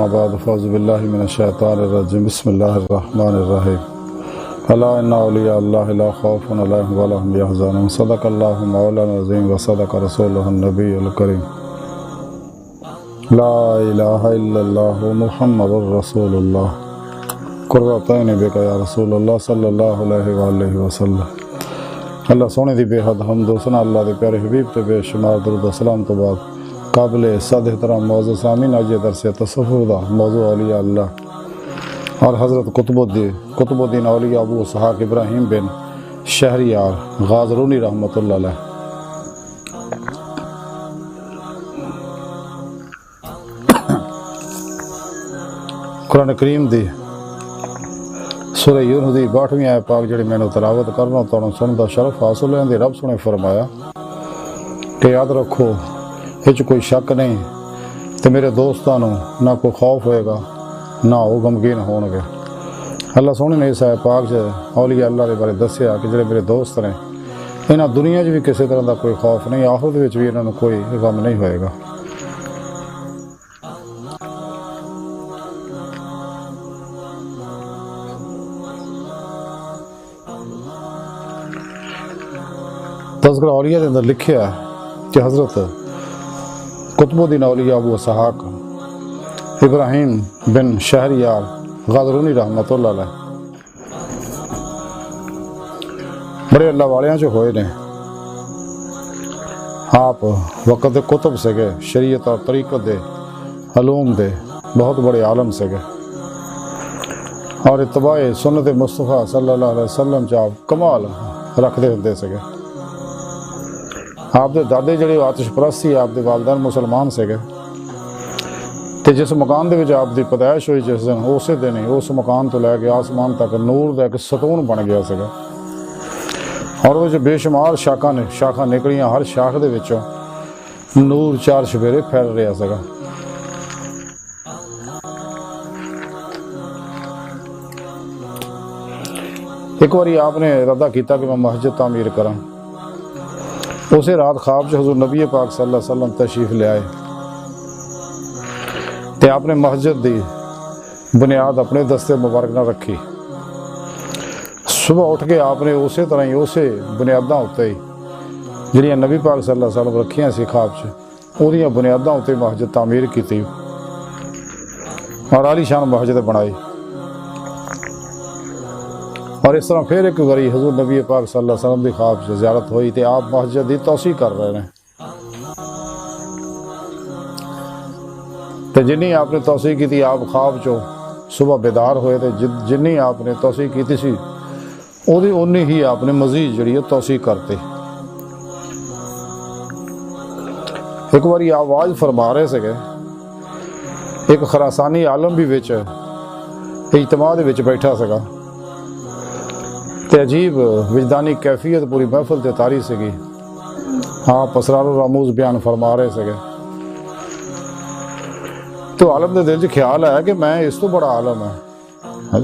बाद फ़ौज़ुबिल्लाहि मिनश्शैतानिर्रजीम बिस्मिल्लाहिर्रहमानिर्रहीम अला इन्ना औलिया अल्लाहि ला खौफुन अलैहिम व ला हुम यहज़नून सदक़ल्लाहु मौलाना अज़ीम व सदक़ रसूलुहुन नबियुल करीम ला इलाहा इल्लल्लाहु मुहम्मदुर रसूलुल्लाह कुर्रतैनि बिका या रसूलल्लाह सल्लल्लाहु अलैहि वसल्लम। अल्लाह सोने दी बेहद हम्द सना अल्लाह दे प्यारे हबीब ते बेशुमार दरूद व सलाम तो बाद काबिल सद एहतराम मौजूद सामीन आज दरस तसव्वुफ़ मौजू औलिया अल्लाह और हज़रत कुतुबुद्दीन औलिया अबू इसहाक़ इब्राहीम बिन शहरियार गाज़रूनी रहमतुल्लाह अलैह। कुरान करीम दी सूरह यूनुस दी 62वीं आयत पाक जिहड़ी मैंने तिलावत करना तुहानूं सुनने दा शरफ हासिल होया। रब सुने फरमाया कि याद रखो इस कोई शक नहीं तो मेरे दोस्तों ना कोई खौफ होएगा ना वो गमगीन होणगे। अल्लाह सोने ने इस पाक च औलिया अल्लाह के बारे दस्या कि जिहड़े मेरे दोस्त ने इन्हां दुनिया भी किसी तरह का कोई खौफ नहीं, आखिरत विच भी इन्हां नूं कोई गम नहीं होएगा। तज़किरा औलिया के अंदर लिखिया कि हज़रत कुतुबुद्दीन औलिया अबू इसहाक़ इब्राहीम बिन शहरियार गाज़रूनी रहमतुल्लाह अलैह बड़े अल्लाह वालियां चो होए ने। आप वक़्त दे कुतुब से गए, शरीयत और तरीक़त दे अलूम दे बहुत बड़े आलम से गए और इत्तबाए सुन्नत मुस्तफ़ा सल्लल्लाहु अलैहि वसल्लम च आप कमाल रखते होंदे से गए। आपके दादे जड़े आतिश परस्त सी, आपके वालदैन मुसलमान से गए तो जिस मकान के आपकी पैदाइश हुई जिस दिन उस दिन ही उस मकान तो लैके आसमान तक नूर का एक सतून बन गया सगा और वो बेशुमार शाखा निकलियां, हर शाख के विचों नूर चार चफेरे फैल रहा सगा। एक बार आपने इरादा किया कि मैं मस्जिद तामीर करा। उसे रात ख्वाब च हज़ूर नबी पाक सल्लल्लाहु अलैहि वसल्लम तशरीफ ले आए तो आपने मस्जिद की बुनियाद अपने दस्ते मुबारक न रखी। सुबह उठ के आपने उस तरह ही उस बुनियादा उत्ते ही जिहड़ियां नबी पाक सल्लल्लाहु अलैहि वसल्लम रखियां सी ख्वाब च उहदियां बुनियादा उत्ते मस्जिद तामीर की और आलीशान मस्जिद बनाई। और इस तरह फिर एक बारी हज़ूर नबी पाक सल्लल्लाहु अलैहि वसल्लम की ख्वाब से ज़ियारत हुई तो आप मस्जिद की तोसी कर रहे हैं तो जिन्नी आपने तोसी की थी आप ख्वाब चो सुबह बेदार हुए तो जिन्नी आपने तोसी की सी उहदी उन्नी ही आपने मजीद जिहड़ी तोसी करती। एक बारी आवाज़ फरमा रहे थे एक खरासानी आलम भी विच इज्तिमा दे विच बैठा सगा तो अजीब विजदानी कैफियत पूरी महफिल से तारी सी। हाँ असरारुल रमूज़ बयान फरमा रहे थे तो आलम के दिल च ख्याल आया कि मैं इस तो बड़ा आलम है।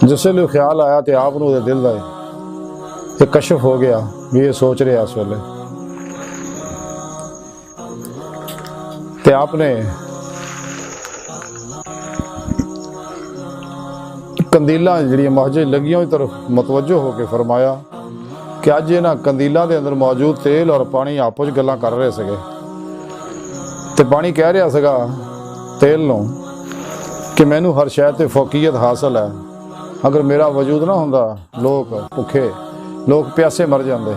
जिस वे ख्याल आया तो आप दिल का एक कशफ हो गया भी ये सोच रहा इस वेले तो आपने कंदीलां जिहड़ियां मस्जिद लगियां की तरफ मतवजो होकर फरमाया कि अज इन्हां कंदीलां दे अंदर मौजूद तेल और पानी आपस च गल्लां कर रहे थे तो पानी कह रहा सगा तेल नूं कि मैनू हर शय ते फौकियत हासिल है, अगर मेरा वजूद ना होंदा लोग भुखे लोग प्यासे मर जाते।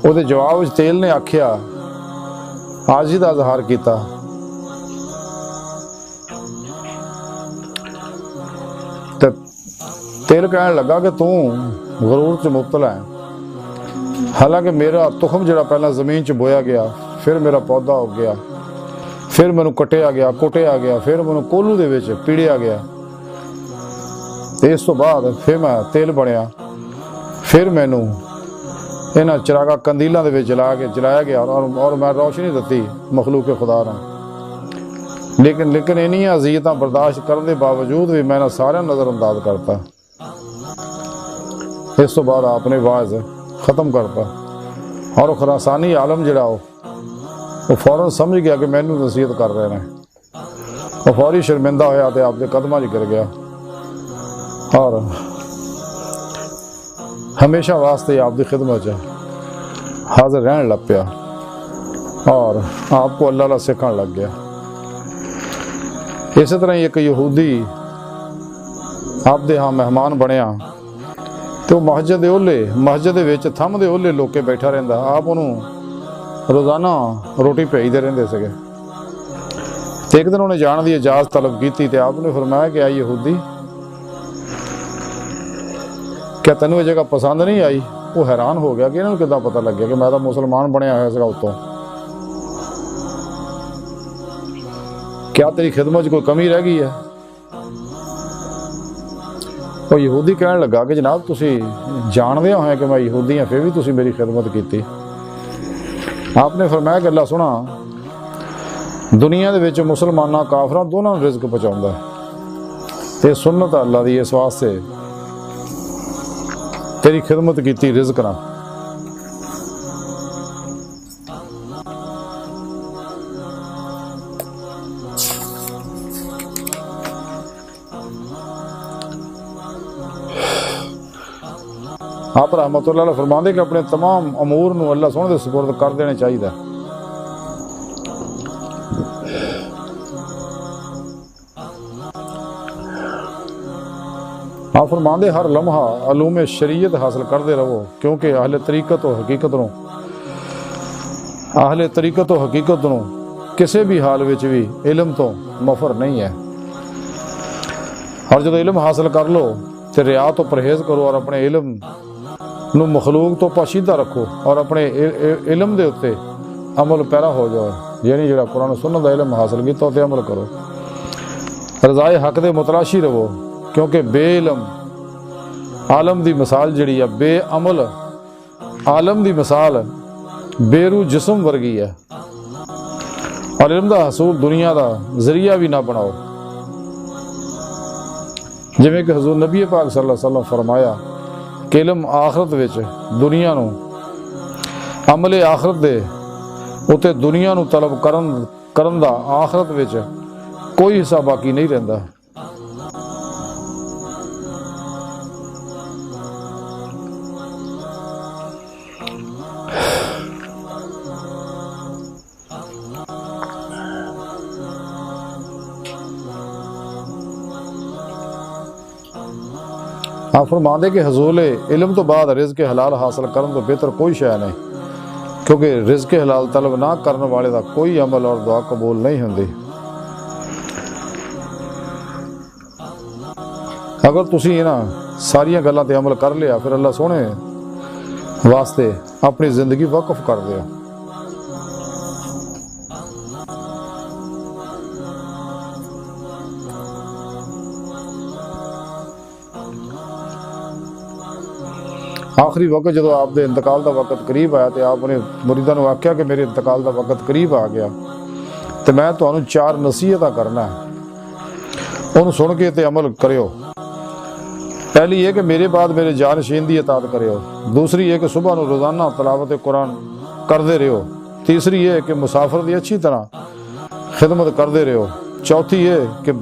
उहदे जवाब विच तेल ने आखिया आजी का इजहार किया तेल कहने लगा कि तू गरूर च मुब्तला है, हालांकि मेरा तुखम जिहड़ा पहला जमीन च बोया गया फिर मेरा पौधा हो गया फिर मैनू कटिया गया कुटिया गया फिर मैनू कोलू दे विच पीड़िया गया इस तो बाद फिर मैं तेल बनया फिर मैनू इन्हां चिरागा कंदीलों के जलाया गया और मैं रोशनी दी मखलूक खुदा ना। लेकिन इन्नियां अज़ियतां बर्दाश्त करने के बावजूद भी मैंने सारे नज़रअंदाज करता। इस तो बाद आपने वाज ख़त्म करता। और खुरासानी आलम जिहड़ा वो फौरन समझ गया कि मैनू नसीहत कर रहे हैं। वो फौरी शर्मिंदा होया तो आपके कदमां 'च गिर गया और हमेशा वास्ते आपकी खिदमत हाजिर रहन लग पिया और आपको अल्लाह ला सीखण लग गया। इस तरह ही एक यहूदी आपदे हाँ मेहमान बनया तो मस्जिद दे ओले मस्जिद विच थंम दे ओले लोके बैठा रहिंदा। आप उन्होंने रोज़ाना रोटी भेजते रहंदे सीगे। ते एक दिन उन्हें जाण दी इजाज़त तलब की तो आपने फरमाया कि आई यहूदी क्या तेनों ये जगह पसंद नहीं आई? वो हैरान हो गया कि इन्होंने किद्दां पता लग गया कि मैं तो मुसलमान बनया होया सीगा उत्तों। क्या तेरी खिदमत च कोई कमी रह गई है? वो यहूदी कहन लगा कि जनाब तुसी जानदे हो कि मैं यहूदी हाँ फिर भी तुसी मेरी खिदमत की। आपने फरमाया कि अल्लाह सुना दुनिया दे विच मुसलमानां काफरां दोनों नूं रिज़्क पहुँचाउंदा है ते सुन्नत अल्लाह दी इस वास्ते तेरी खिदमत की रिज़्क नाल। आप रहमतुल्लाह अलैह फरमाते कि अपने तमाम अमूर नूं अल्लाह सोहणे दे सुपुर्द कर देना चाहिए। आप फरमाते हर लम्हा अलूम शरीयत हासिल करते रहो क्योंकि अहले तरीकत और हकीकत नूं किसी भी हाल विच भी इलम तो मफर नहीं है। और जो इलम हासिल कर लो तो रिया तो परहेज़ करो और अपने इलम नूं मखलूक तो पाशीदा रखो और अपने इलम दे उत्ते अमल पैरा हो जाओ। यानी जिहड़ा कुरान सुन्नत दा इलम हासिल कीता उते अमल करो। रज़ाए हक दे मुतलाशी रहो क्योंकि बेइलम आलम दी मिसाल जिहड़ी है बेअमल आलम दी मिसाल बेरू जिस्म वर्गी है। और इल्म दा हसूल दुनिया दा जरिया भी ना बनाओ। जिवें कि हजूर नबी पाक सल्लल्लाहु अलैहि वसल्लम फरमाया कि इल्म आखरत विच दुनिया नूं अमले आखरत दे उत्ते दुनिया नूं तलब करन दा आखरत विच कोई हिस्सा बाकी नहीं रहिंदा। आप फरमाते कि हसूल इल्म तो बाद रिज़्क़ हलाल हासिल करने तो बेहतर कोई शय नहीं क्योंकि रिज़्क़ हलाल तलब ना करने वाले का कोई अमल और दुआ कबूल नहीं होंदी। अगर तुसी इन्हां सारियां गल्लां ते अमल कर लिया फिर अल्लाह सोहणे वास्ते अपनी जिंदगी वक्फ कर दिया। आखिरी वक्त जो आपके इंतकाल का वक्त करीब आया तो आपने मुरीदां नूं आख्या कि मेरे इंतकाल का वक्त करीब आ गया तो मैं तुहानूं 4 नसीहतां करना है उन्होंने सुन के ते अमल करियो। पहली है कि मेरे बाद मेरे जानशीन की इताअत करियो। दूसरी है कि सुबह नूं रोज़ाना तलावत कुरान करते रहो। तीसरी है कि मुसाफिर की अच्छी तरह खिदमत करते रहो। चौथी है कि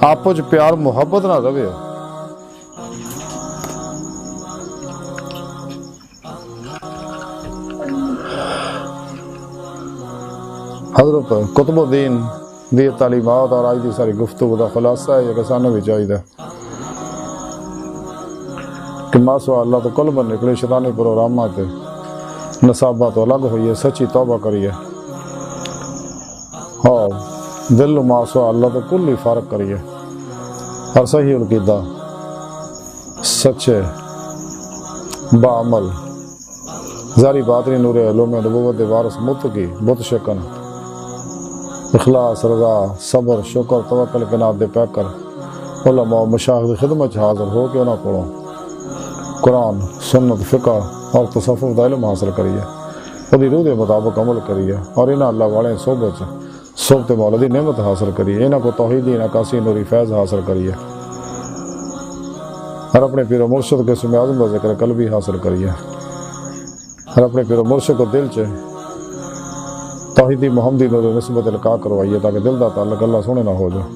आपस प्यार मुहब्बत ना रहे। हज़रत कुतुबुद्दीन दी तालीमात और आज की सारी गुफ्तगू का खुलासा है कि सानू भी चाहिए कि मासवा अल्लाह तो कुल बन निकले शैतानी प्रोग्राम से नसाबा तो अलग होइए सच्ची तौबा करिए और दिल मासवा अल्लाह तो कुल ही फ़र्क करिए और सही अकीदा सच्चे बाअमल जारी बातनी नूर उलूम नबूवत वारिस मुत्तकी बुत शिकन इखलास रज़ा सबर शुक्र तवक्कुल कनात दे पैकर उलमा मशाइख दी खिदमत हाज़िर हो के उन्हां कोलों कुरान सुन्नत फ़िक़्ह और तसव्वुफ़ दा इल्म हासिल करिए उहदी रूह के मुताबिक अमल करिए और इन्हां अल्लाह वाले सोबत मौला दी नेमत हासिल करिए। इन्हां को तौहीदी नकासी नूरी फैज़ हासिल करिए और अपने पीर मुर्शिद के इसम आज़म का ज़िक्र कल्बी हासिल करिए। और अपने पिरो मुर्शद को दिल च तौहीदी मोहम्मदी नूर निस्बत लका करवाइए ताकि दिल का ताल्लुक अल्लाह सोने ना हो जाए।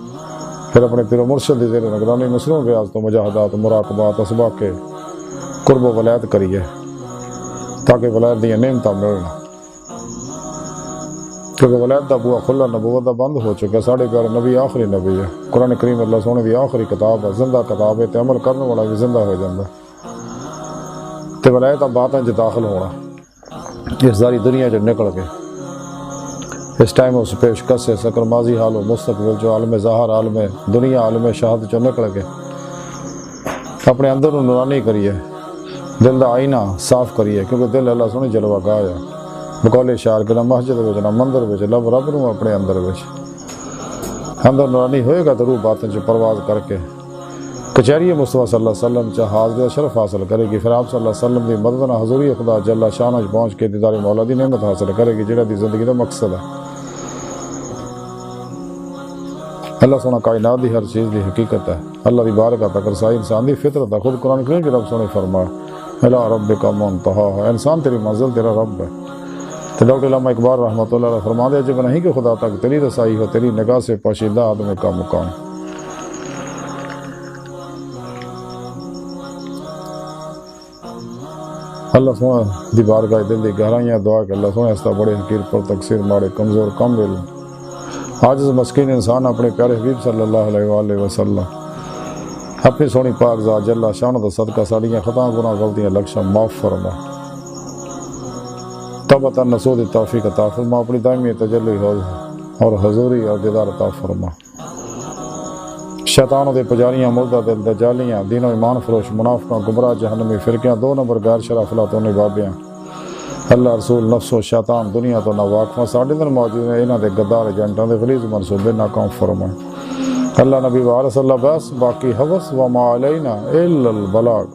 फिर अपने पिरो मुर्शद की ज़ेर निगरानी मसरूफ़ रियाज तो मुजाहदात मुराकबात असबाक के कुर्ब वलायत करिए ताकि वलायत दी नेमत मिलन, क्योंकि वलायत का बुआ खुला नबूवत का बंद हो चुका। साढ़े प्यारे नबी आखिरी नबी है, कुरान करीम अल्लाह सोने की आखिरी किताब है, जिंदा किताब है, अमल करने वाला भी जिंदा हो जाता। तो वलायत बातें च दाखिल होना इस सारी दुनिया च निकल के इस टाइम उस पेशकश से सकर माजी हाल मुस्तकबिल जो आलम ज़ाहर आलम दुनिया आलम शहादत चो निकल के अपने अंदर नूरानी करिए, दिल का आईना साफ करिए, क्योंकि दिल अल्लाह सोनी जलवा गाह है। बकौले शार के ना मस्जिद ना मंदिर में लब रब नूं अपने अंदर नूरानी होएगा तो रूह बातें च परवाज करके कचहरी मुस्तफा सल्लल्लाहु अलैहि वसल्लम च हाज़िर शरफ हासिल करेगी। फिर आप सल्लल्लाहु अलैहि वसल्लम की मदद नाल हज़ूरी खुदा जल्ला शान पहुँच के दीदार मौला की नेमत हासिल करेगी, जिहड़ा दी जिंदगी का मकसद है। अल्लाह सोना कायनात की हर चीज़ की हकीकत है, अल्लाह की बारगाह तक रसाई इंसान की फितरत है। खुद कुरान करीम रब सोने फरमाया इला रब्बिका मुंतहा, इंसान तेरी मंजिल तेरा रब है। तो डॉक्टर अल्लामा इकबाल रहमतुल्लाह अलैह फरमा दे जब नहीं कि खुदा तक तेरी रसाई हो, तेरी निगाह से पोशीदा आदमी का मुकाम। अल्लाह सोना दी बारगाह दिल की गहराइयाँ दुआ के अल्लाह सोने इसका बड़े हकीर पर तकसीर माड़े कमज़ोर कम वेल आजिज़ मस्कीन इंसान अपने प्यारे हबीब सल्लल्लाहु अलैहि वसल्लम अपनी सोनी पाक ज़ात जल्ला शान दा सदका साड़ियाँ खता गुनाह गलतियाँ लक्ष्य माफ़ फरमा, तबता नसूद तौफीक अता फरमा, अपनी दायमी तजल्ली हो और हजूरी और दीदार अता फरमा। शैतानों के पुजारियाँ मुर्दा दिल दजालियाँ दीनों ईमान फरोश मुनाफिका गुमराह जहन्नमी फिरकियाँ दो नंबर गैर शराफला तो निबाबियाँ अल्लाह रसूल नफ्सो शैतान दुनिया तो ना वाकफा साढ़े दिन मौजूद ने इन्हों के गद्दार एजेंटों के गलीज मनसूबे नाकाम फरमाए। अल्लाह नबी वारस अल्लाह बस बाकी हवस व मा अलैना इल्लल बलाग।